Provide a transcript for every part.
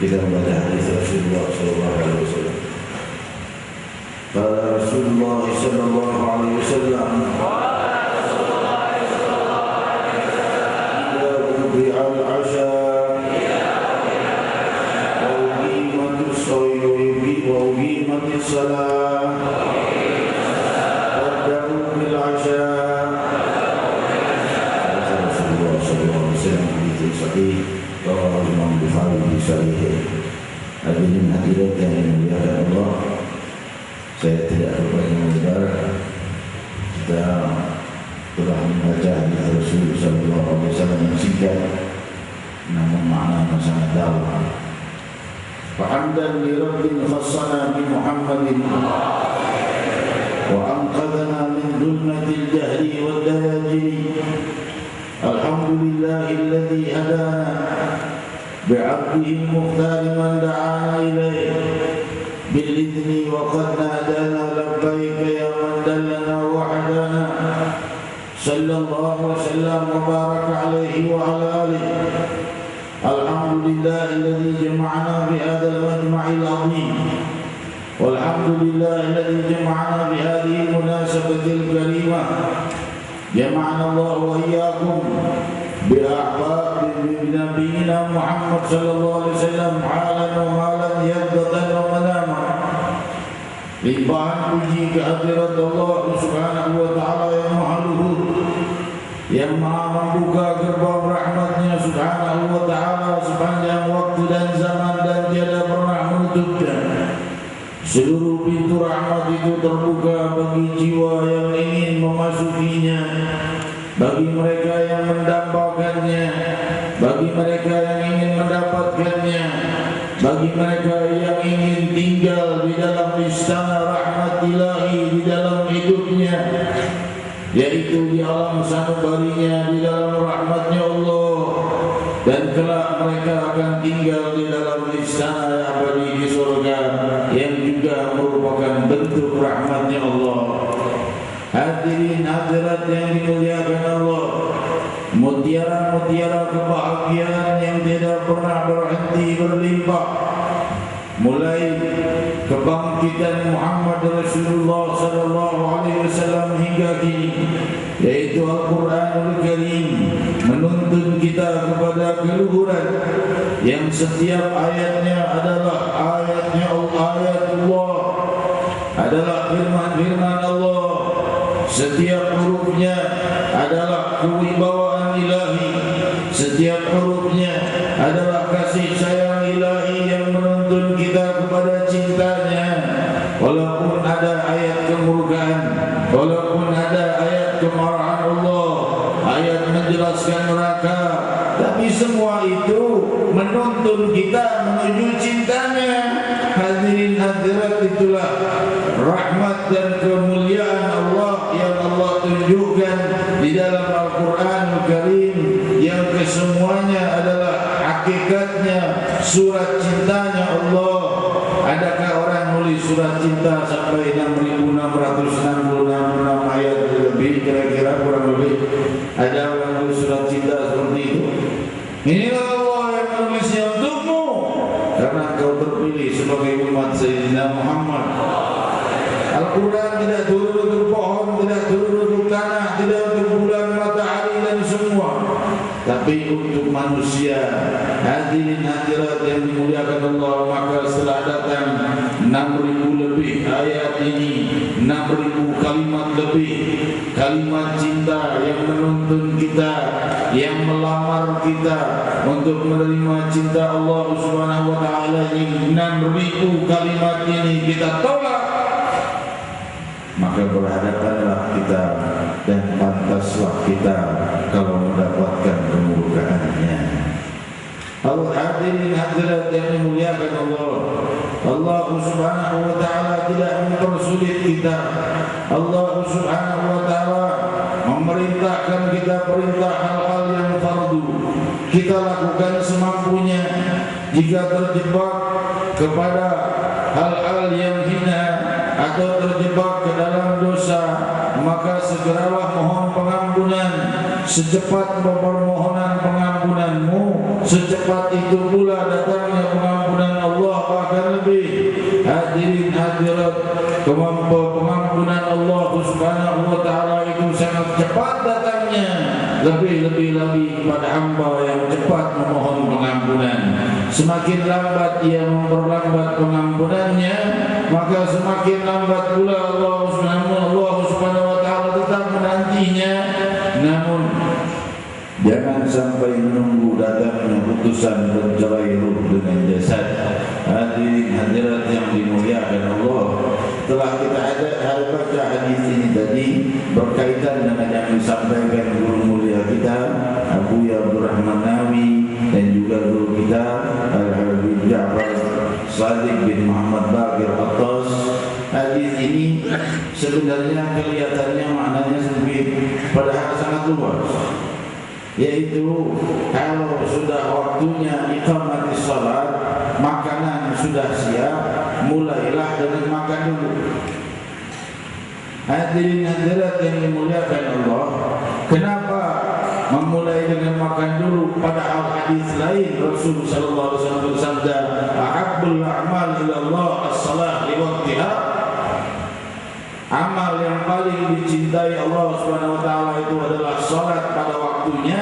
Kita membaca hadis Rasulullah sallallahu alaihi wasallam. Qala Rasulullah sallallahu alaihi wasallam, "Idza wudi'a al-'asha wa uqimatis salati wa uqimatis salah fabda'u bil 'asha." Rasulullah sallallahu alaihi wasallam hadis sahih bahwa Imam Bukhari di Sahih. Hadirin hadirat yang dimuliakan Allah, saya tidak berpanjang lebar. Kita telah membaca hadis Rasul sallallahu alaihi wasallam yang singkat, namun maknanya sangat dalam. Fahamdan li Rabbil khassana bi Muhammadin wa anqadhana min dhulmatil jahli wad dayajiri. Alhamdulillahilladzi hadana بعبده المختار من دعانا إليه بالإذن وقد نادانا لبيك يا من دلنا وحدانا صلى الله وسلم وبارك عليه وعلى آله. الحمد لله الذي جمعنا بهذا المجمع العظيم، والحمد لله الذي جمعنا بهذه المناسبة الكريمة. جمعنا الله وإياكم بأحباب نبينا محمد صلى الله عليه وسلم حالا ومالا يقظة ومناما. Limpahan puji kehadirat Allah Subhanahu wa taala yang maha luhur, yang maha membuka gerbang rahmatnya Subhanahu wa taala sepanjang waktu dan zaman dan tiada pernah menutupnya. Seluruh pintu rahmat itu terbuka bagi jiwa yang ingin memasukinya, bagi mereka yang mendambakannya, bagi mereka yang ingin mendapatkannya, bagi mereka yang ingin tinggal di dalam istana rahmat ilahi di dalam hidupnya, yaitu di alam sanubarinya, di dalam rahmatnya Allah, dan kelak mereka akan tinggal di dalam istana abadi di surga yang juga merupakan bentuk rahmatnya Allah. Hadirin hadirat yang dimuliakan Allah, mutiara-mutiara kebahagiaan yang tidak pernah berhenti berlimpah, mulai kebangkitan Muhammad Rasulullah sallallahu alaihi wasallam hingga kini, yaitu Al-Qur'anul Karim, menuntun kita kepada keluhuran yang setiap ayatnya adalah ayatnya Allah, ayatullah, adalah firman-firman Allah. Setiap hurufnya adalah kewibawaan ilahi, setiap hurufnya adalah kasih sayang ilahi yang menuntun kita kepada cintanya. Walaupun ada ayat kemurkaan, walaupun ada ayat kemarahan Allah, ayat menjelaskan neraka, tapi semua itu menuntun kita menuju cintanya. Hadirin hadirat, itulah rahmat dan kemuliaan Allah yang Allah tunjukkan di dalam Al-Quranul Karim, yang kesemuanya adalah hakikatnya surat cintanya Allah. Adakah orang nulis surat cinta sampai 6.666 ayat lebih, kira-kira kurang lebih? Ada orang nulis surat cinta seperti itu? Inilah Allah yang menulisnya untukmu, karena kau terpilih sebagai umat Sayyidina Muhammad. Al-Quran tidak turun untuk pohon, tidak turun untuk tanah, tidak untuk bulan, matahari dan semua, tapi untuk manusia. Hadirin hadirat yang dimuliakan Allah, maka setelah datang 6.000 lebih ayat ini, 6.000 kalimat lebih, kalimat cinta yang menuntun kita, yang melamar kita untuk menerima cinta Allah Subhanahu wa taala. 6.000 kalimat ini kita tolak, maka berhadapanlah kita dan pantaslah kita kalau mendapatkan kemurkaannya. Hadirin hadirat yang dimuliakan Allah, Allah Subhanahu wa taala tidak mempersulit kita. Allah Subhanahu wa taala memerintahkan kita perintah hal-hal yang fardu, kita lakukan semampunya. Jika terjebak kepada hal-hal yang hina atau terjebak ke dalam dosa, maka segeralah mohon pengampunan. Secepat permohonan pengampunanmu, secepat itu pula datangnya pengampunan Allah, bahkan lebih. Hadirin hadirat, pengampunan Allah Subhanahu wa taala itu sangat cepat datangnya, lebih-lebih lagi pada hamba yang cepat memohon pengampunan. Semakin lambat ia memperlambat pengampunannya, maka semakin lambat pula Allah Subhanahu wa taala tetap menantinya. Namun jangan sampai menunggu datangnya putusan bercerai ruh dengan jasad. Hadirin hadirat yang dimuliakan Allah, telah kita ada baca hadis ini tadi berkaitan dengan yang disampaikan guru mulia kita Abu Abdurrahman Nawawi, dan juga guru kita Al-Habib Ja'far Shadiq bin Muhammad Baqir Attas. Hadis ini sebenarnya kelihatannya maknanya sempit, padahal sangat luas. Yaitu kalau sudah waktunya iqamatis salat, makanan sudah siap, mulailah dengan makan dulu. Hadirin hadirat yang dimuliakan Allah, kenapa memulai dengan makan dulu? Padahal hadis lain Rasul sallallahu alaihi wasallam bersabda, "Ahabbul a'mal ila Allah as-salah li waqtiha." Amal yang paling dicintai Allah Subhanahu wa taala itu adalah salat pada waktunya.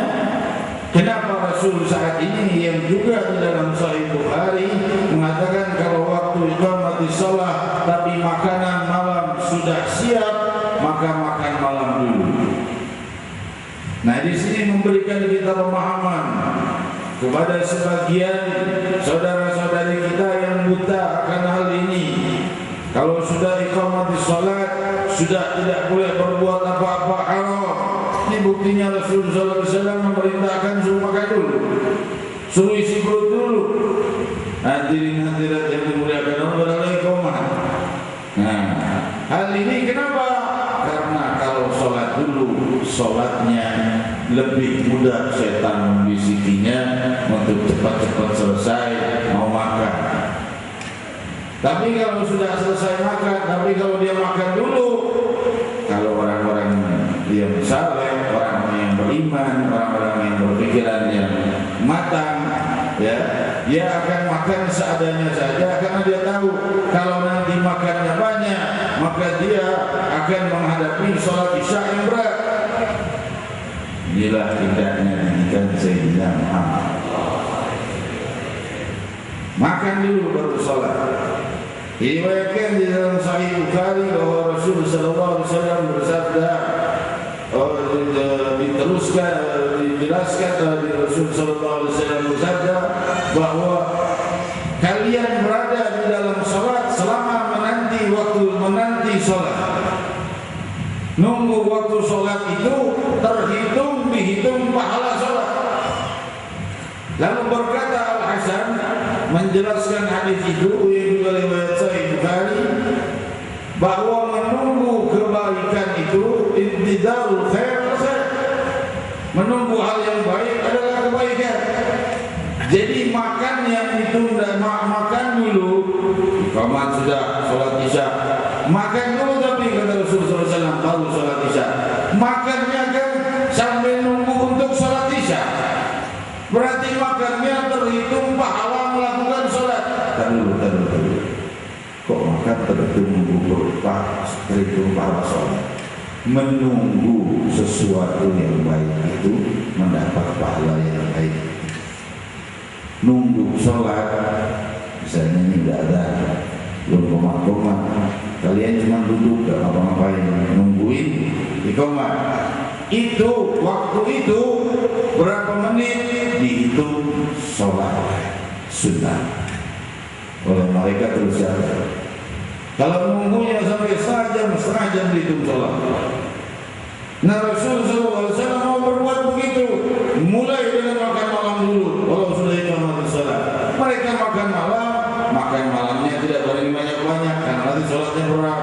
Kenapa Rasul saat ini yang juga di dalam Sahih Bukhari mengatakan kalau waktu iqamatis shalah tapi makanan malam sudah siap, maka makan malam dulu. Nah, di sini memberikan kita pemahaman kepada sebagian saudara-saudari kita yang buta akan hal ini. Kalau sudah iqamatis salat, sudah tidak boleh berbuat apa-apa haram. Ini buktinya Rasulullah SAW memerintahkan suruh makan dulu, suruh isi perut dulu. Hadirin hadirat yang dimuliakan Allah, adalah iqamah. Hal ini kenapa? Karena kalau sholat dulu, sholatnya lebih mudah setan membisikinya untuk cepat-cepat selesai mau makan. Tapi kalau sudah selesai makan, tapi kalau dia makan dulu, kalau orang-orang yang saleh, orang-orang yang beriman, orang-orang yang berpikiran yang matang, ya, dia akan makan seadanya saja karena dia tahu kalau nanti makannya banyak, maka dia akan menghadapi sholat isya yang berat. Inilah indahnya didikan Sayyidina Muhammad. Makan dulu baru sholat. Diriwayatkan di dalam Sahih Bukhari bahwa Rasul sallallahu alaihi wasallam bersabda, dijelaskan dari Rasul sallallahu alaihi wasallam bersabda bahwa kalian berada di dalam salat selama menanti salat. Nunggu waktu salat itu dihitung pahala salat. Lalu berkata Al-Hasan menjelaskan hadis itu yang juga riwayat Sahih Bukhari bahwa menunggu kebaikan itu intizarul khair. Menunggu hal yang baik adalah kebaikan. Jadi makan yang ditunda, makan dulu. Kalau sudah sholat isya, makan dulu, tapi kata Rasulullah SAW baru sholat isya. Makannya kan sambil nunggu untuk sholat isya. Berarti makannya terhitung pahala melakukan sholat. Terlalu. Kok makan terhitung pahala sholat? Menunggu sesuatu yang baik itu mendapat pahala yang baik. Nunggu sholat, misalnya ini tidak ada, belum komat, kalian cuma duduk gak apa-apain nungguin iqamah. Itu waktu itu berapa menit dihitung sholat sunnah oleh mereka terus jalan. Kalau nunggunya sampai setengah jam dihitung sholat. Nah, Rasulullah SAW mau berbuat begitu. Mulai dengan makan malam dulu. Kalau sudah iqamah sholat, mereka makan malamnya tidak boleh banyak-banyak karena nanti sholatnya berat.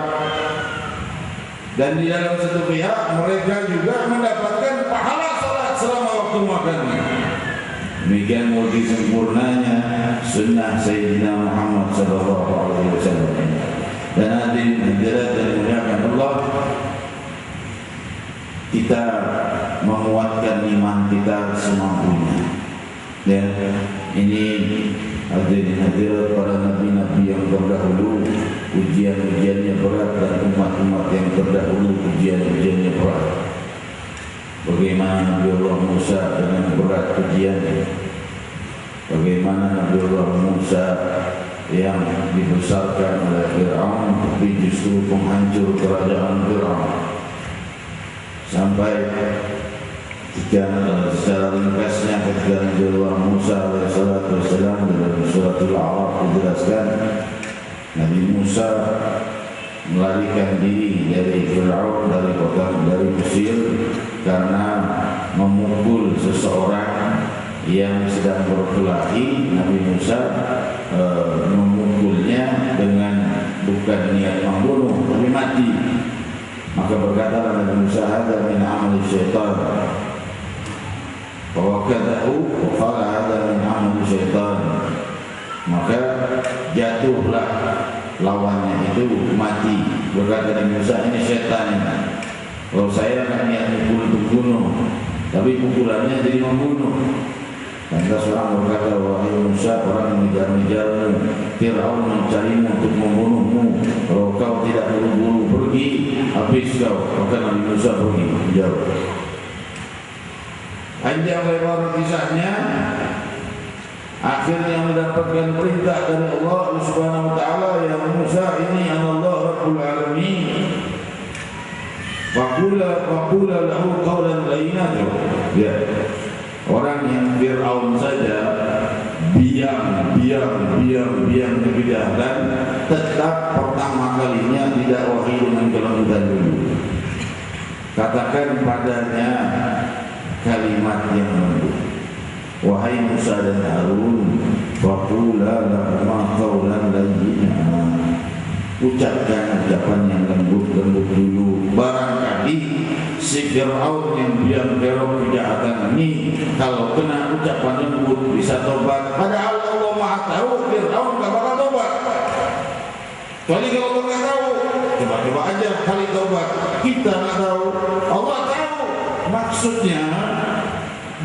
Dan di dalam satu pihak mereka juga mendapatkan pahala sholat selama waktu makannya. Demikian multi sempurnanya sunnah Sayyidina Muhammad SAW. Dan hadirin hadirat dan dimuliakan Allah, kita menguatkan iman kita semampunya. Ya, ini hadirin hadirat para nabi-nabi yang terdahulu, ujian-ujiannya berat, dan umat-umat yang terdahulu ujian-ujiannya berat. Bagaimana Nabi Allah Musa dengan berat ujiannya? Bagaimana Nabi Allah Musa yang dibesarkan oleh Fir'aun tapi justru penghancur kerajaan Fir'aun, sampai secara ringkasnya ketika Nabi Allah Musa alaihissalam dalam suratul A'raf dijelaskan, Nabi Musa melarikan diri dari Fir'aun, dari Mesir, karena memukul seseorang yang sedang berkelahi. Nabi Musa memukulnya dengan bukan niat membunuh tapi mati. Maka berkata Nabi Musa, "Hada min amali syaitan." Fawakadahu qala hada min amali syaitan. Maka jatuhlah lawannya itu mati. Berkata Nabi Musa, ini syaitan. Kalau saya kan niat mukul untuk bunuh, tapi pukulannya jadi membunuh. Lantas orang berkata, wahai Musa, orang mengejar-ngejarmu, Fir'aun mencarimu untuk membunuhmu. Kalau kau tidak buru-buru pergi, habis kau. Maka Nabi Musa pergi menjauh. Panjang lebar kisahnya. Akhirnya mendapatkan perintah dari Allah Subhanahu wa taala, ya Musa, ini Allah Rabbul Alamin. Faqula lahu qawlan layyinan. Ya. Orang yang Fir'aun saja biang dan tetap pertama kalinya tidak wahyu dengan kelembutan dulu. Katakan padanya kalimat yang lembut. Wahai Musa dan Harun, faqula lahuma qawlan layyinan. Ucapkan ucapan yang lembut si Fir'aun yang biang-kerok kejahatan ini kalau kena ucapan lembut bisa tobat. Padahal Allah Maha tahu Fir'aun gak bakal tobat. Kecuali kalau Allah gak tahu, coba-coba aja kali tobat. Kita gak tahu, Allah tahu. Maksudnya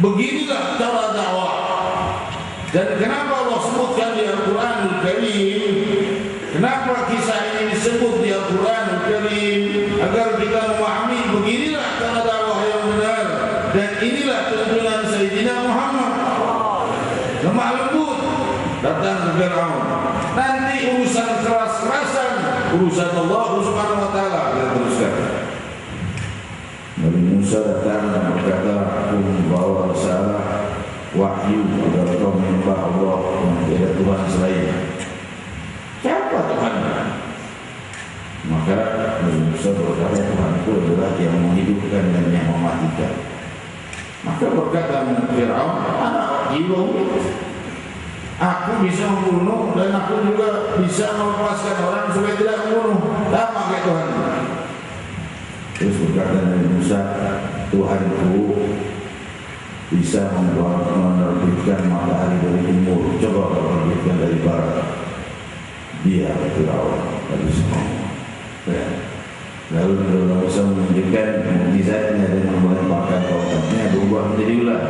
beginilah cara dakwah. Dan kenapa Allah sebutkan di Al-Quranul Karim? Kenapa kisah ini disebut di Al-Quranul Karim? Agar kita memahami beginilah cara dakwah yang benar. Dan inilah tuntunan Sayyidina Muhammad. Lemah lembut datang ke Fir'aun. Nanti urusan keras-kerasan, urusan Allah Subhanahu wa taala. Kita teruskan. Nabi Musa datang dan berkata, aku membawa risalah wahyu agar kau menyembah Allah dan tiada Tuhan selain. Siapa Tuhan? Maka Nabi Musa berkata, Tuhanku adalah yang menghidupkan dan yang mematikan. Maka berkata Fir'aun, anak gila, aku bisa membunuh dan aku juga bisa melepaskan orang supaya tidak membunuh. Sama kayak Tuhan. Terus berkata Nabi Musa, Tuhanku bisa menerbitkan matahari dari timur, coba menerbitkan dari barat. Dia Fir'aun dari semua. Lalu Nabi Musa menunjukkan mukjizatnya dan melemparkan tongkatnya berubah menjadi ular.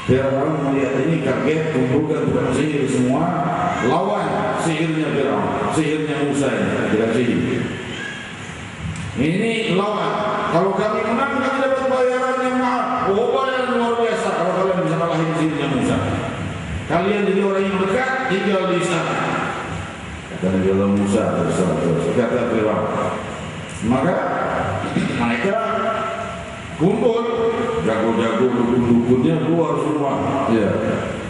Fir'aun melihat ini kaget, kumpulkan tukang sihir semua, lawan sihirnya Fir'aun, sihirnya Musa ini, tidak sihir. Ini lawan. Kalau kami menang, kami dapat bayaran yang mahal. Oh, bayaran luar biasa kalau kalian bisa kalahin sihirnya Musa. Kalian jadi orang yang dekat, tinggal di sana. Kata Nabi Musa, kata Fir'aun. Maka mereka kumpul, jago-jago dukun-dukunnya keluar semua. Ya,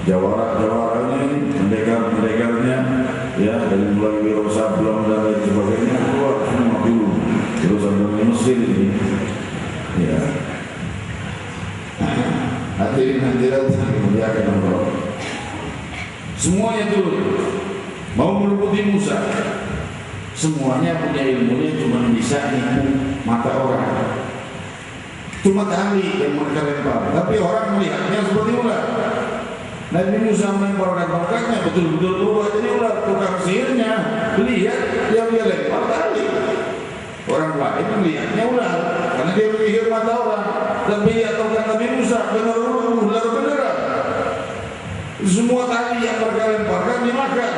jawara-jawaranya, pendekar-pendekarnya, ya, dari mulai Wiro Sableng dan lain sebagainya keluar semua dulu. Terus ada Mesir ini, ya. Hadirin-hadirat dimuliakan Allah. Semuanya turun, mau melumpuhi Musa. Semuanya punya ilmunya, cuma bisa nipu mata orang. Cuma tali yang mereka lempar, tapi orang melihatnya seperti ular. Nabi Musa melemparkan tongkatnya, betul-betul berubah jadi ular. Tukang sihirnya lihat yang dia lempar tali. Orang lain melihatnya ular, karena dia memikir mata orang. Tapi lihat tongkat Nabi Musa, benar ular beneran. Semua tali yang mereka lemparkan dimakan.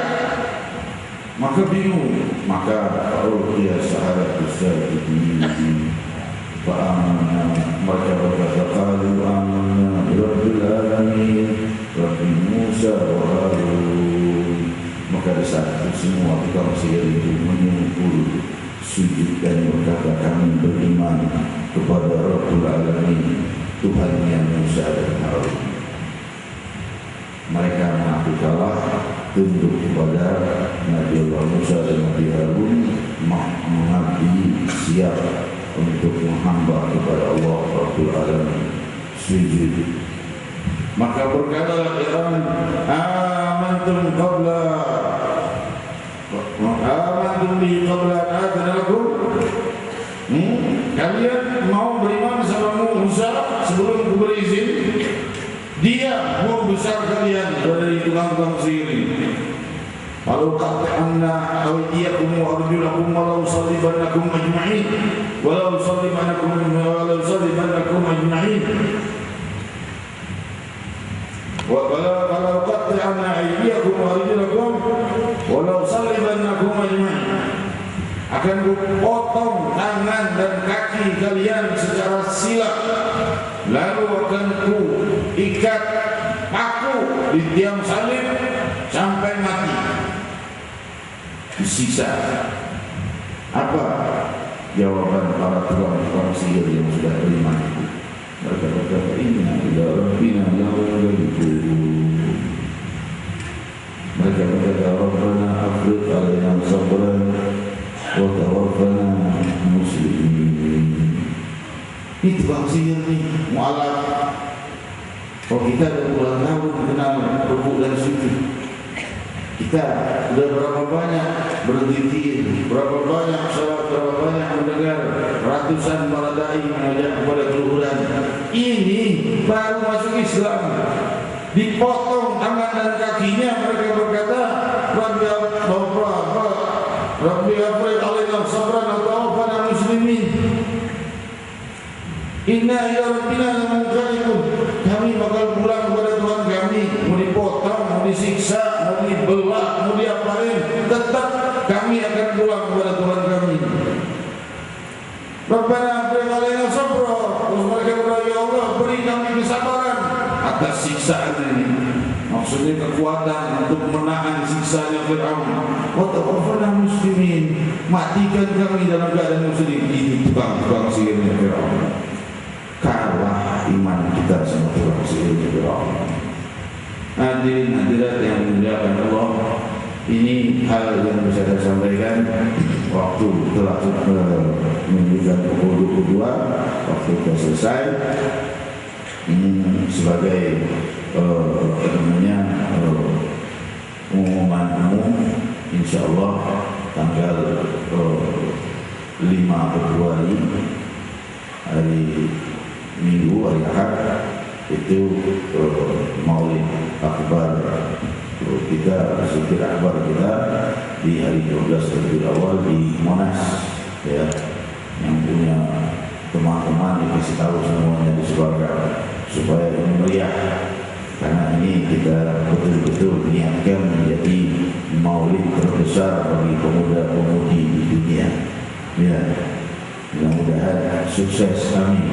Maka bingung, maka dia sahabat sajidin fa'amana, mereka berkata qalu amanna birabbil alamin Rabbi Musa wa Harun. Maka di saat itu semua tukang sihir itu menyungkur sujud dan berkata, kami beriman kepada Rabbul Alamin, Tuhannya Musa dan Harun. Mereka mengaku kalah, tunduk kepada Nabi Allah Musa dan Nabi Harun, mengabdi siap untuk menghamba kepada Allah Rabbul Alamin, sujud. Maka berkatalah Fir'aun, amantum bihi qabla an adzana lakum. Kalian mau beriman sama Musa sebelum aku beri izin? Dia guru besar kalian dari tukang-tukang sihir ini. Walau qat'anna aydiyakum wa arjulakum walau sallibannakum ajma'in. Walau sallibannakum ajma'in. Walau qat'anna aydiyakum wa arjulakum walau sallibannakum ajma'in. Akan kupotong tangan dan kaki kalian secara silap, lalu akan ku ikat paku di tiang salib sampai mati, disiksa. Apa jawaban para tukang sihir yang sudah beriman itu? Mereka berkata, inna ila rabbina lamunqalibun. Mereka berkata, Rabbana afriq alaina sabran wa tawaffana muslimin. Ini tukang sihir nih, mu'alaf. Kalau kita ada puluhan tahun kenal rukuk dan sujud, kita sudah berapa banyak berzikir, berapa banyak salat, berapa banyak mendengar ratusan para bayi mengajak kepada keluhuran. Ini baru masuk Islam. Dipotong tangan dan kakinya, mereka berkata, Rabbi afriq alaina sabran wa tawaffana muslimin. Inna ila rabbina lamunqalibun. Kami bakal pulang kepada Tuhan kami. Mau dipotong, mau disiksa, mau dibelah, mau diapain, tetap kami akan pulang kepada Tuhan kami. Rabbana afriq alaina sabra. Terus mereka berdoa, ya Allah, beri kami kesabaran atas siksaan ini. Maksudnya kekuatan untuk menahan siksanya Fir'aun. Wa tawaffana muslimin. Matikan kami dalam keadaan muslim. Ini tukang sihirnya Fir'aun. Kalah iman kita sama tukang sihirnya Fir'aun. Hadirin hadirat yang dimuliakan Allah, ini hal yang bisa saya sampaikan. Waktu telah menunjukkan pukul 22, waktu sudah selesai. Ini sebagai pengumuman umum, insyaallah tanggal 5 Februari hari Minggu, hari Ahad itu Maulid Akbar kita, zikir akbar kita di hari 12 Rabiul Awal di Monas, ya, yang punya teman-teman dikasih tahu semuanya disebarkan supaya ini meriah, karena ini kita betul-betul niatkan menjadi maulid terbesar bagi pemuda-pemudi di dunia. Ya, mudah-mudahan sukses, amin.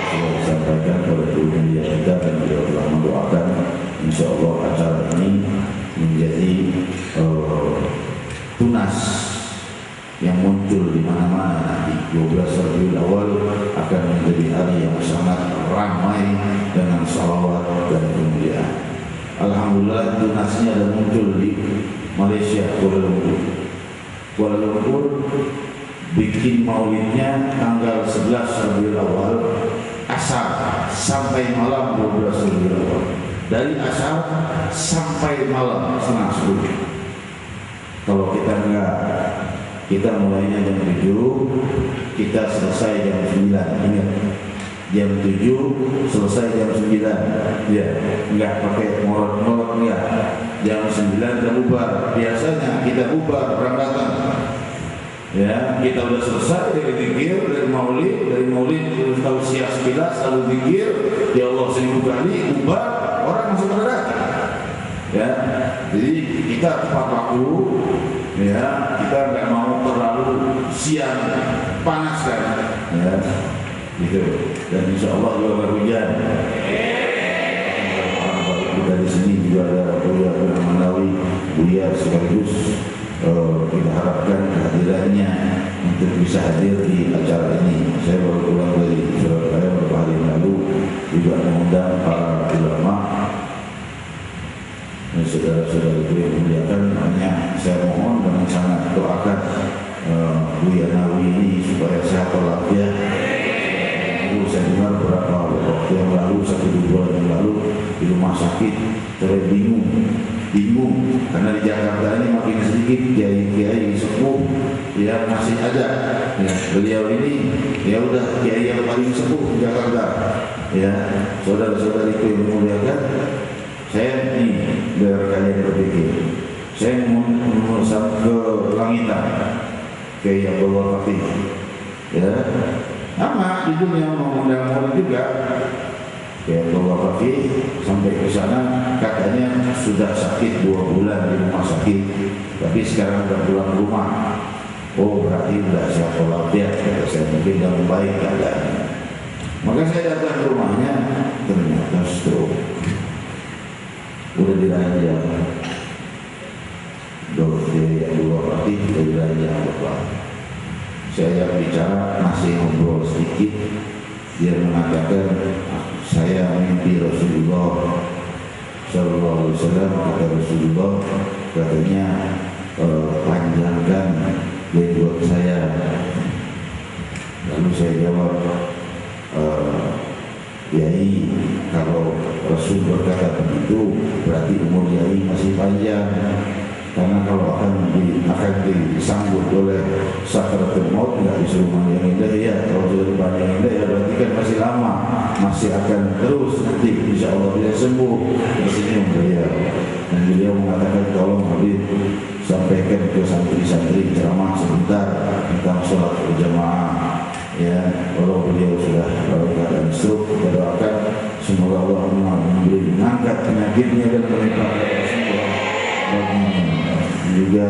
Saya sampaikan kepada seluruh media kita dan beliau telah mendoakan, insya Allah acara ini menjadi tunas yang muncul di mana-mana nanti. 12 Rabiul Awal akan menjadi hari yang sangat ramai dengan salawat dan kemuliaan. Alhamdulillah tunasnya ada muncul di Malaysia, Kuala Lumpur. Kuala Lumpur bikin maulidnya tanggal 11 Rabiul Awal asar sampai malam 12 Rabiul Awal. Dari asar sampai malam setengah 10. Kalau kita enggak, kita mulainya jam 7, kita selesai jam 9. Ingat, jam 7 selesai jam 9. Ya, enggak pakai molot-molot, enggak. Jam 9 kita bubar. Biasanya kita bubar berangkatan. Ya, kita udah selesai dari zikir, dari maulid terus tausiah sekilas, lalu zikir, ya Allah 1000 kali, bubar, orang masih pada datang. Ya, jadi kita tepat waktu. Ya, kita nggak mau terlalu siang panas kan, ya, gitu. Dan insya Allah juga berhujan. Kita di sini juga ada Buya Manawi, Buya sekaligus kita harapkan kehadirannya untuk bisa hadir di acara ini. Saya baru pulang dari Surabaya beberapa hari lalu, juga mengundang para ulama. Saudara-saudara itu yang memuliakan, hanya saya mohon dengan sangat doakan Buya Nawi ini supaya sehat walafiat. Saya dengar beberapa waktu yang lalu, 1-2 bulan yang lalu di rumah sakit, saya bingung karena di Jakarta ini makin sedikit kiai-kiai sepuh yang masih ada. Ya, beliau ini ya udah kiai yang paling sepuh di Jakarta. Ya, saudara-saudariku yang memuliakan, saya ini biar kalian berpikir, saya mau ke langitan Kiai Abdullah Fatih, ya, sama di dunia mau undang juga Kiai Abdullah Fatih sampai ke sana, katanya sudah sakit 2 bulan di rumah sakit, tapi sekarang sudah pulang rumah. Oh, berarti sudah sehat walafiat, kata saya, mungkin sudah membaik keadaannya. Maka saya datang ke rumahnya, ternyata stroke. Udah diranjang Kiai Abdullah Fatih, udah diranjang Bapak. Saya bicara, masih ngobrol sedikit, dia mengatakan, saya mimpi Rasulullah Sallallahu Alaihi Wasallam, kata Rasulullah, katanya panjangkan jenggot saya. Lalu saya jawab, Kiai, kalau Rasul berkata begitu, berarti umur Kiai masih panjang. Karena kalau akan disambut oleh sakaratul maut, nggak disuruh manjangin lama, masih akan terus nanti insya Allah bila sembuh tersenyum beliau. Dan beliau mengatakan tolong Habib sampaikan ke santri-santri ceramah sebentar tentang sholat berjamaah. Ya, kalau beliau sudah keadaan stroke, kita doakan semoga Allah memberi mengangkat penyakitnya dan melimpahkan semua. Juga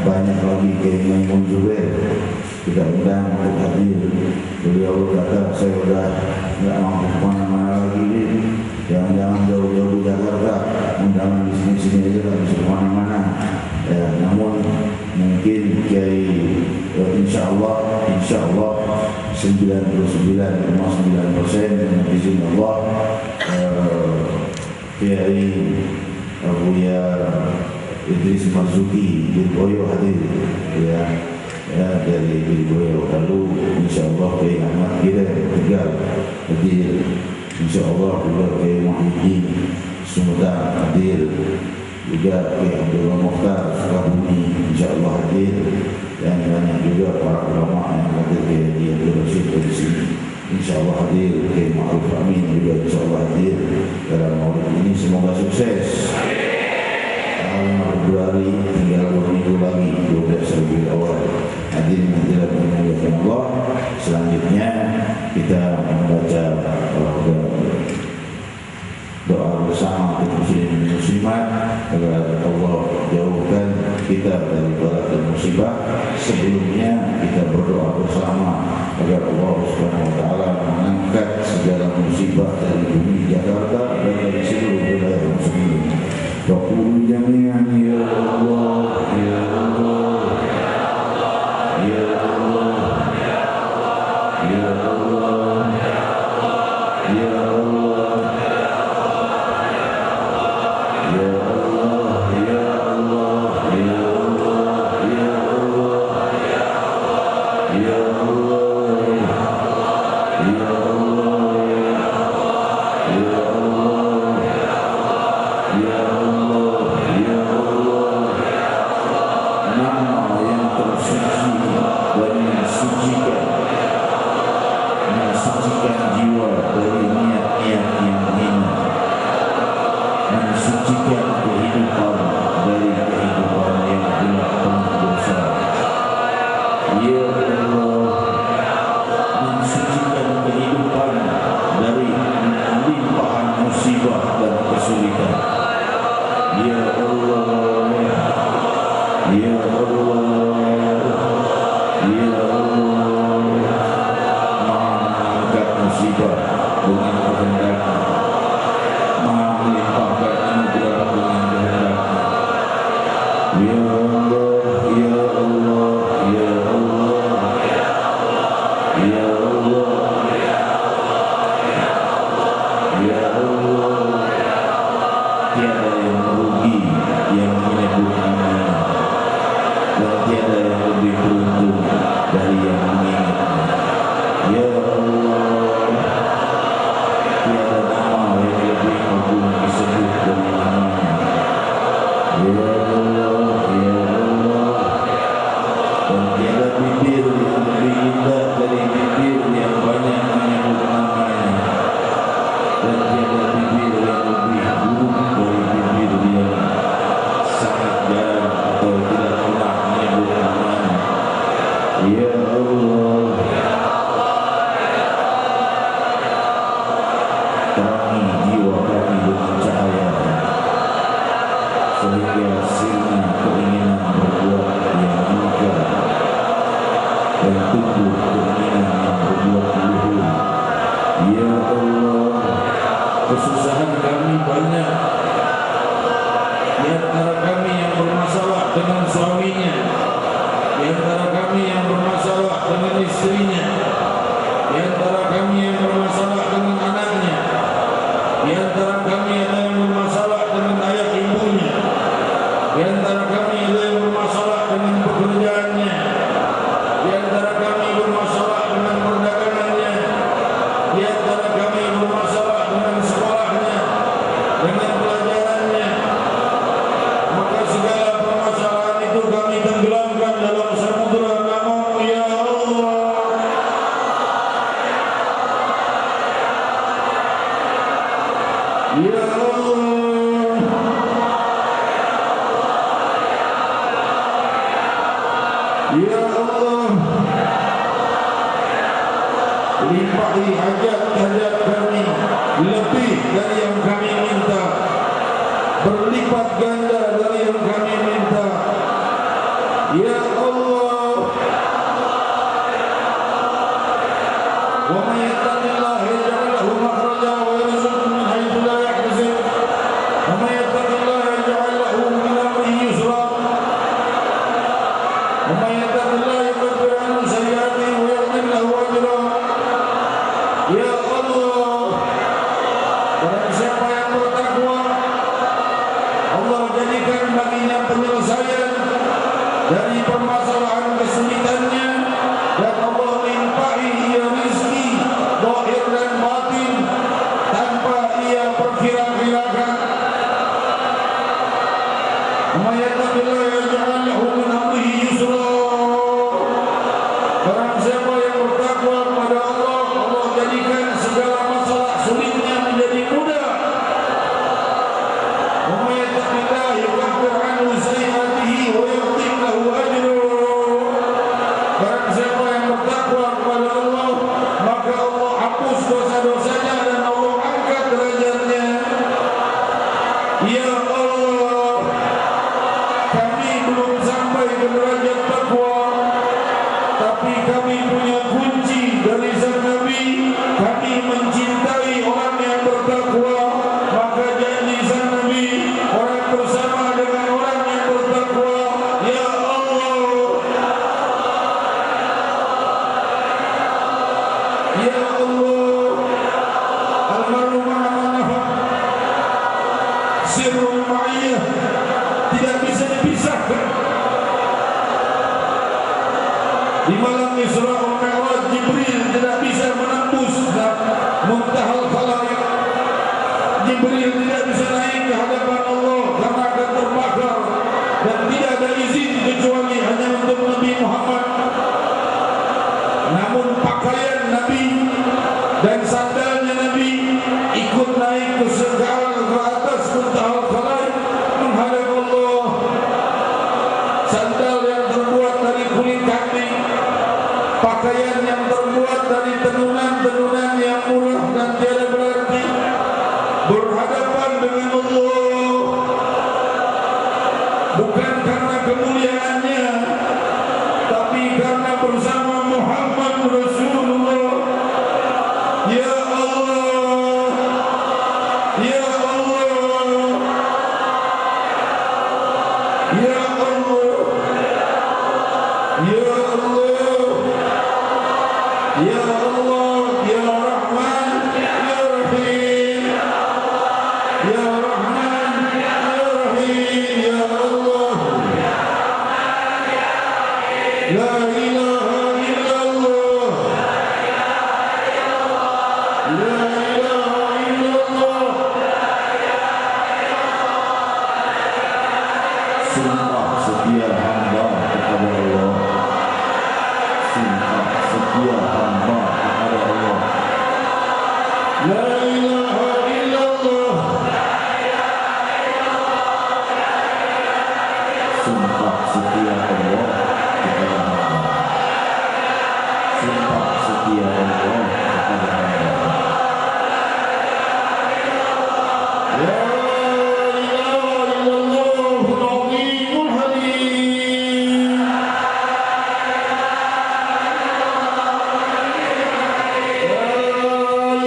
banyak lagi keinginan Zubair kita undang untuk hadir. Beliau berkata saya sudah tidak mampu kemana-mana lagi, jangan-jangan jauh-jauh Jakarta, undangan di sini-sini aja tak bisa kemana-mana. Ya, namun mungkin Kiai insya Allah 99,9% dengan izin Allah Kiai Buya Idris Marzuki Birboyo hadir ya dari Birboyo. Lalu insya Allah Kiai Ahmad Kira Tegal hadir, insya Allah juga Kiai Muhyiddin Sumedang hadir, juga Kiai Abdullah Mokhtar Sukabumi insya Allah hadir, dan banyak juga para ulama yang hadir di Abdul Rashid dari sini insya Allah hadir. Kiai Ma'ruf Amin juga insya Allah hadir dalam maulid ini. Semoga sukses. Februari tinggal 2 minggu lagi, 12 Rabiul Awal. Hadirin hadirat dimuliakan Allah. Selanjutnya kita membaca doa bersama untuk muslimin dan muslimat agar Allah jauhkan kita dari bala dan musibah. Sebelumnya kita berdoa bersama agar Allah Subhanahu wa taala mengangkat segala musibah dari bumi Jakarta dan dari seluruh wilayah muslimin. Waqul jami'an ya Allah ya Allah ya Allah ya Allah ya Allah ya Allah ya Allah ya Allah ya Allah ya Allah ya Allah ya mensucikan jiwa dari niat-niat yang hina, mensucikan kehidupan dari kehidupan yang gelap penuh dosa. Ya Allah, mensucikan kehidupan dari limpahan musibah dan kesulitan. Ya Allah, ya Allah, ya Allah, mengangkat musibah dengan kehendak, melimpahkan anugerah dengan kehendak. Ya Allah, ya Allah, ya Allah, ya Allah, ya Allah, tiada yang merugi yang menyebut namanya, dan tiada yang lebih beruntung dari yang mengingatnya. Ya Allah, tiada nama yang lebih agung disebut dari namanya. Ya Allah, ya Ya Allah, limpahi hajat-hajat kami lebih dari yang kami minta, berlipat ganda dari yang kami minta. Ya Allah, wa may yattaqillaha yaj'al lahu makhraja wa yarzuqhu min haythu la yahtasib wa may yattaqillaha yaj'al lahu min amrihi yusra wa may yattaqillaha yukaffir anhu sayyi'atihi wa yu'dhim lahu ajra. Ya Allah, barang siapa yang bertakwa, Allah jadikan baginya penyelesaian dari permasalahan kesulitannya, dan Allah limpahi ia rizki zahir dan batin tanpa ia perkira-kirakan. Wa yattaqillaha yaj'al lahu min amrihi yusra. Barang siapa yang bertakwa kepada Allah, Allah jadikan segala masalah sulitnya menjadi mudah. Wa yattaqillaha yukaffir anhu sayyi'atihi wa yu'dhim lahu ajra. Barang siapa yang bertakwa kepada Allah, maka Allah hapus dosa-dosanya dan Allah angkat derajatnya. Ya Allah, kami belum sampai ke derajat takwa, tapi kami punya kunci dari sang Nabi. Kami mencintai orang yang bertakwa, maka janji sang Nabi, orang bersama dengan orang yang bertakwa. Ya Allah, ya Allah, al-mar'u ma'a man ahab, sirrul ma'iyah, tidak bisa dipisahkan. Di malam Isra wal Mi'raj, Jibril tidak bisa menembus muntahal khalaik. Jibril tidak bisa naik ke hadapan Allah karena akan terbakar, dan tidak ada izin kecuali hanya untuk Nabi Muhammad. Namun pakaian Nabi dan sandalnya Nabi ikut naik ke atas muntahal khalaik menghadap Allah. Sandal yang terbuat dari kulit kambing, pakaian yang terbuat dari tenunan-tenunan yang murah dan tiada berarti, berhadapan dengan Allah bukan karena kemuliaannya, tapi karena bersama Muhammad Rasulullah. Ya Allah, ya Allah, ya Allah, ya Allah, ya Allah, ya Rahman, ya Rahim, ya Rahman, ya Rahim, ya Allah. La ilaha illallah, la ilaha illallah. Sumpah setia hamba kepada Allah, sumpah setia hamba kepada Allah. La ilaha illallah, sumpah setia Allah kepada hamba, sumpah setia Allah kepada hamba. La ilaha illallahul azimul halim. La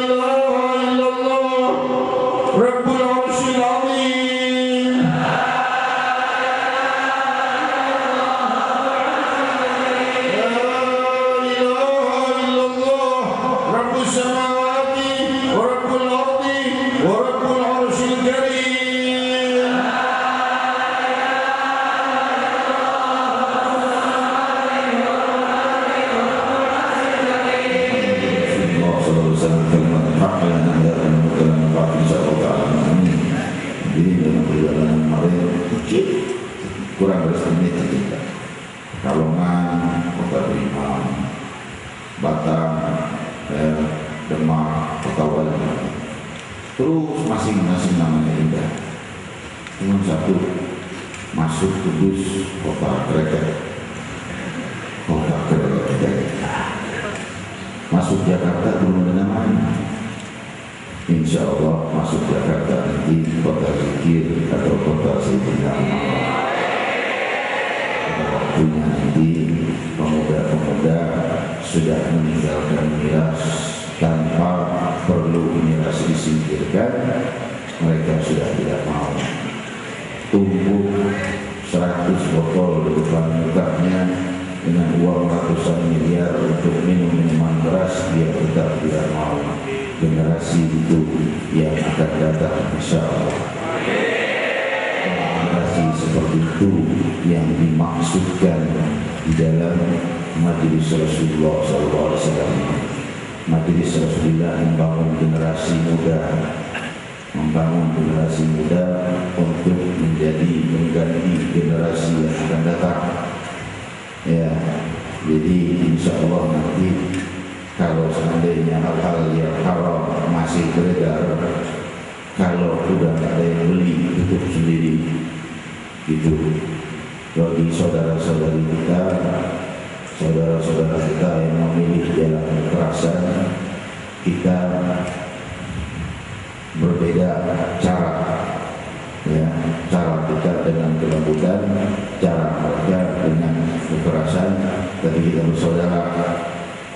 ilaha illallah Rabbul arsyil azim. Kurang dari semenit ketika Kalongan, Kota Bima, Batam, Demak, Kota Wali, terus masing-masing namanya indah. Cuma satu, masuk Kudus, Kota Kreket. kota keren. Masuk Jakarta belum ada namanya. Insya Allah masuk Jakarta nanti kota zikir atau kota Sayyidina Muhammad. Pada waktunya nanti pemuda-pemuda sudah meninggalkan miras tanpa perlu miras disingkirkan, mereka sudah tidak mau. Tumpuk 100 botol di depan mukanya dengan uang ratusan miliar untuk minum minuman keras, dia tetap tidak mau. Generasi itu yang akan datang insya Allah. Generasi seperti itu yang dimaksudkan di dalam Majelis Rasulullah SAW. Majelis Rasulullah membangun generasi muda, untuk menjadi mengganti generasi yang akan datang. Ya, jadi insya Allah nanti kalau seandainya hal-hal yang haram masih beredar, kalau sudah tidak ada yang beli, tutup sendiri. Gitu. Bagi saudara-saudari kita, saudara-saudara kita yang memilih jalan kekerasan, kita berbeda cara. Ya, cara kita dengan kelembutan, cara mereka dengan kekerasan, tapi kita bersaudara.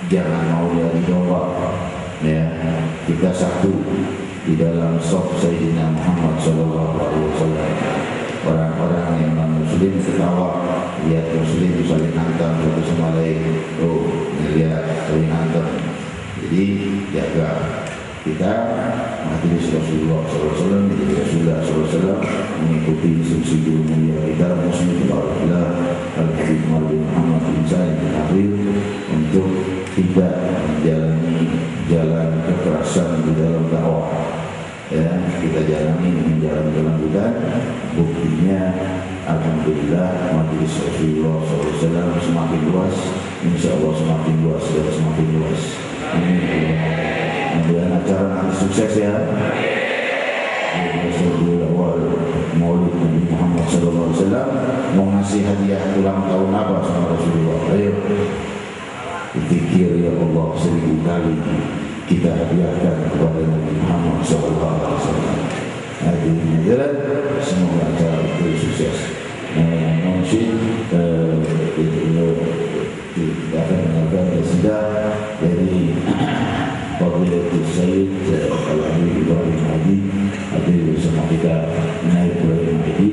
Jangan mau jadi domba. Ya, kita satu di dalam saf Sayyidina Muhammad SAW. Orang-orang yang non-muslim ketawa lihat muslim saling hantam satu sama lain. Oh, lihat saling hantam. Jadi jaga kita Majelis Rasulullah SAW, Rasulullah SAW mengikuti instruksi guru mulia kita Muslim Al-Habib Muhammad bin Said bin Habib untuk tidak menjalani jalan kekerasan di dalam dakwah. Ya, kita jalani dengan jalan kelembutan. Buktinya alhamdulillah Majelis Rasulullah SAW semakin luas, insya Allah semakin luas dan semakin luas. Mudah-mudahan acara nanti sukses ya. Awal Maulid Nabi Muhammad SAW mau ngasih hadiah ulang tahun apa sama Rasulullah? Ayo pikir ya Allah 1000 kali kita hadiahkan kepada Nabi Muhammad SAW. Hadiahnya jalan, semoga acara itu sukses. Mungkin kita akan mendengarkan qasidah dari Fadilatul Sayyid Al-Habib Ibrahim Hadi. Hadir bersama kita naik Ibrahim Hadi,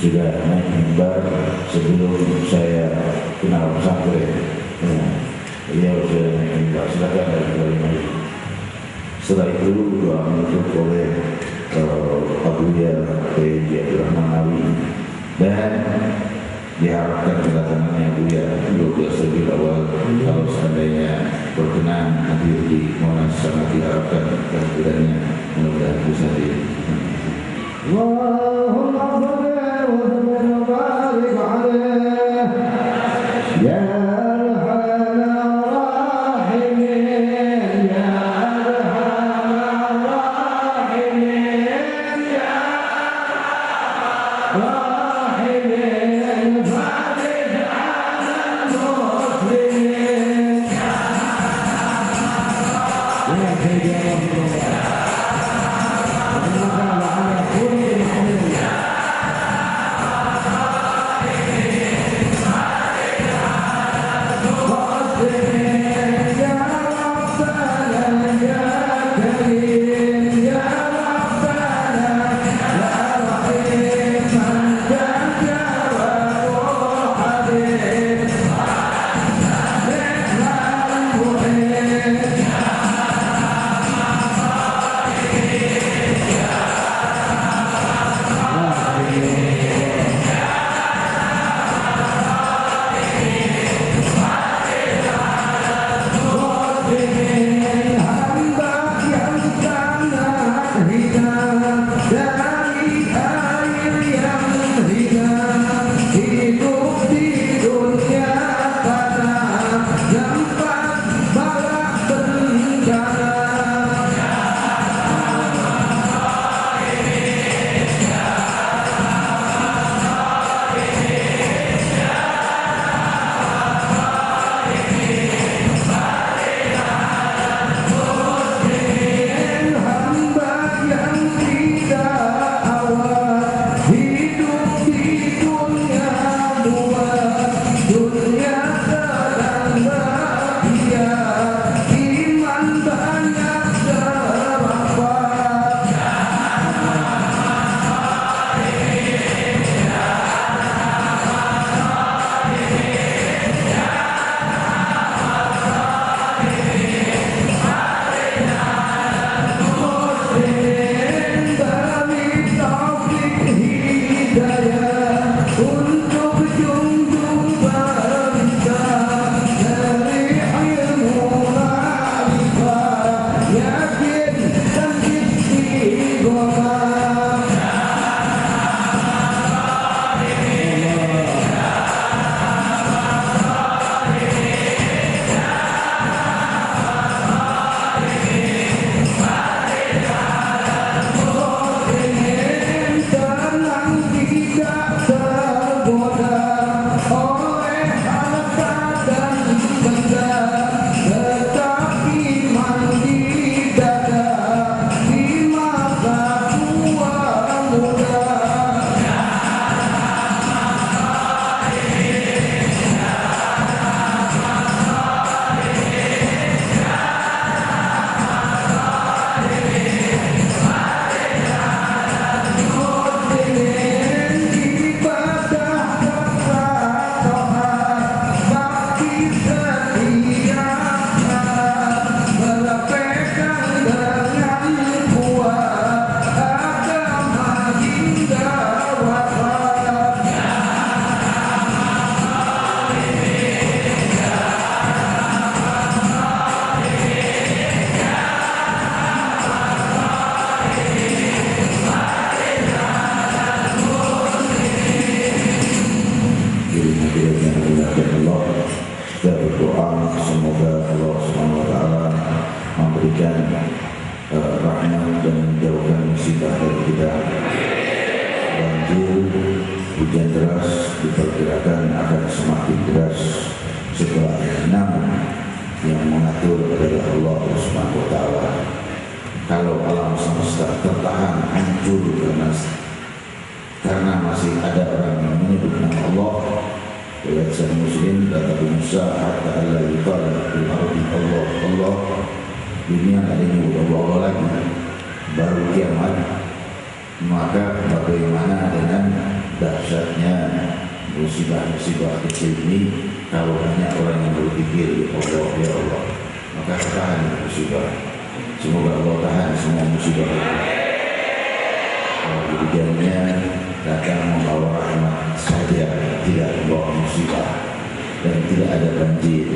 sudah naik mimbar sebelum saya kenal pesantren. Beliau sudah naik mimbar. Silakan dari Ibrahim Hadi. Setelah itu doa menutup oleh Abuya K.J. Abdurrahman Nawi, dan diharapkan kedatangannya Buya 12 Rabiul Awal. Kalau seandainya berkenan hadir di Monas, sangat diharapkan kehadirannya, mudah-mudahan bisa hadir. Allahumma salli wa barik alaihi ya Terima kasih. sekiranya dimuliakan Allah. Kita berdoa semoga Allah Subhanahu wa taala memberikan rahmat dan menjauhkan musibah dari kita. Banjir, hujan deras diperkirakan akan semakin deras setelah namun yang mengatur adalah Allah Subhanahu wa taala. Kalau alam semesta tertahan hancur karena masih ada orang yang menyebut nama Allah, Walaupun muslim dan Nabi Musa hatta Allah yuqala fil ardi Allah Allah, dunia ada yang Allah lagi baru kiamat. Maka bagaimana dengan dahsyatnya musibah-musibah kecil ini kalau hanya orang yang berpikir Allah ya Allah, maka tahan musibah. Semoga Allah tahan semua musibah. Kalau hujannya datang membawa rahmat saja, tidak membawa musibah, dan tidak ada banjir,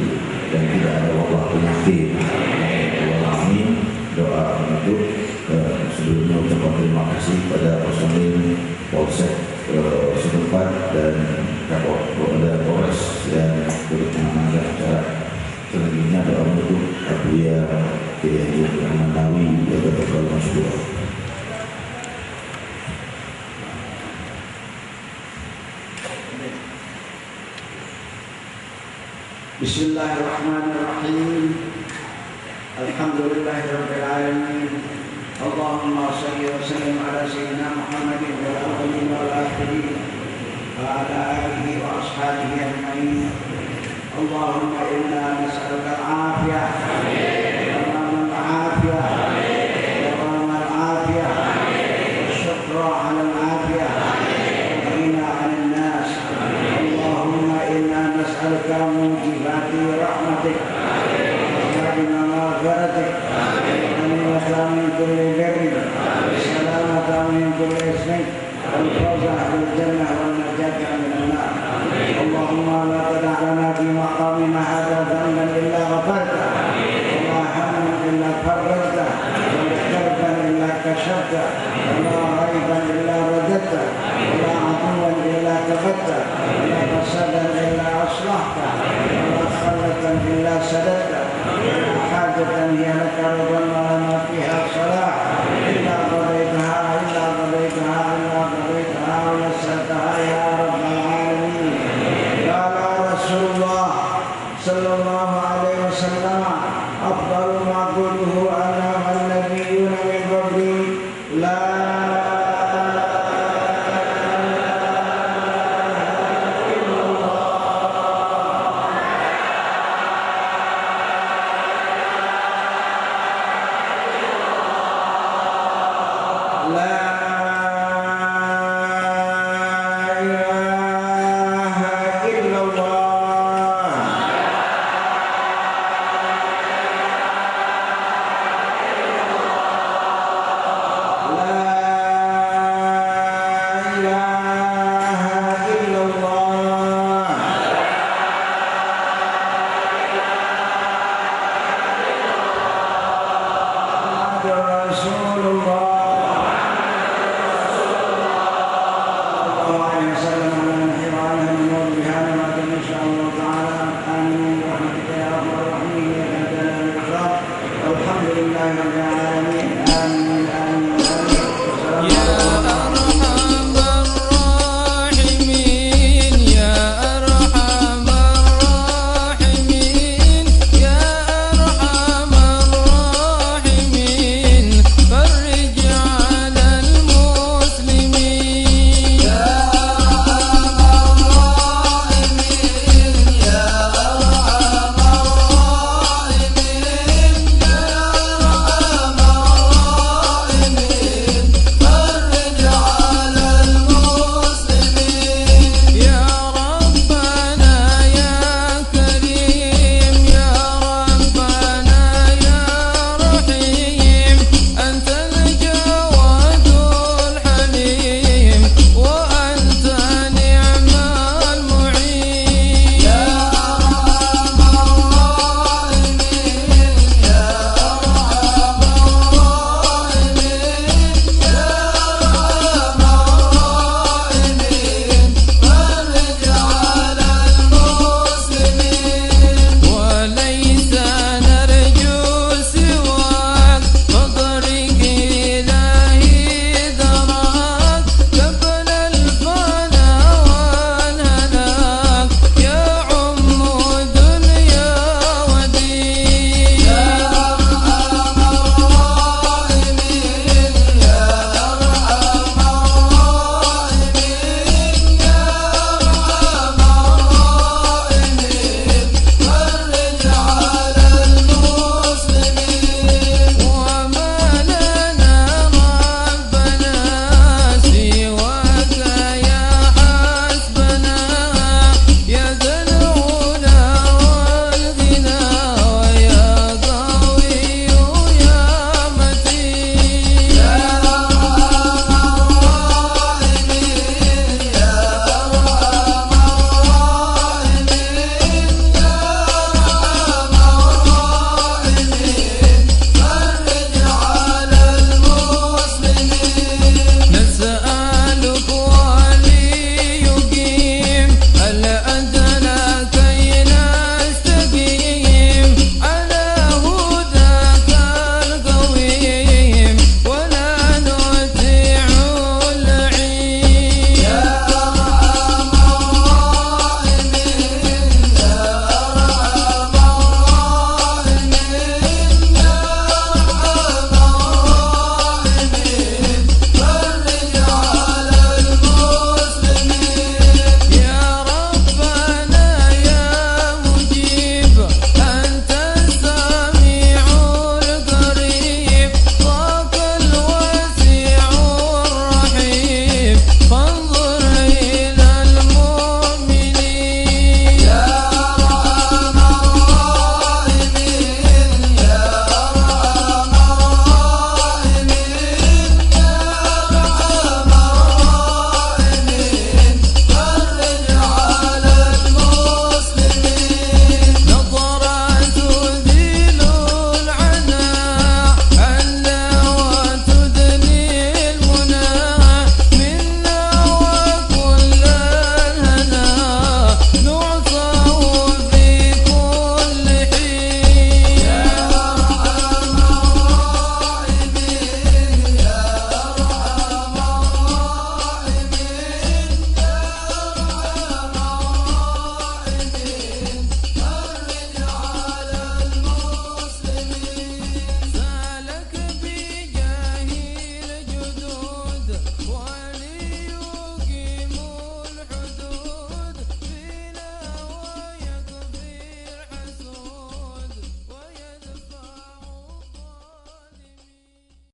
dan tidak ada wabah penyakit. Amin. Doa penutup. Sebelumnya ucapkan terima kasih pada personil Polsek setempat dan Polres yang turut mengamankan acara. Selanjutnya doa penutup Abuya Kiai Manawi yang berkata masyhur. Bismillahirrahmanirrahim. Alhamdulillahirabbil alamin. Allahumma shalli wa sallim ala sayyidina Muhammadin wal awwalin wal akhirin wa ala alihi wa ashabihi ajma'in. Allahumma inna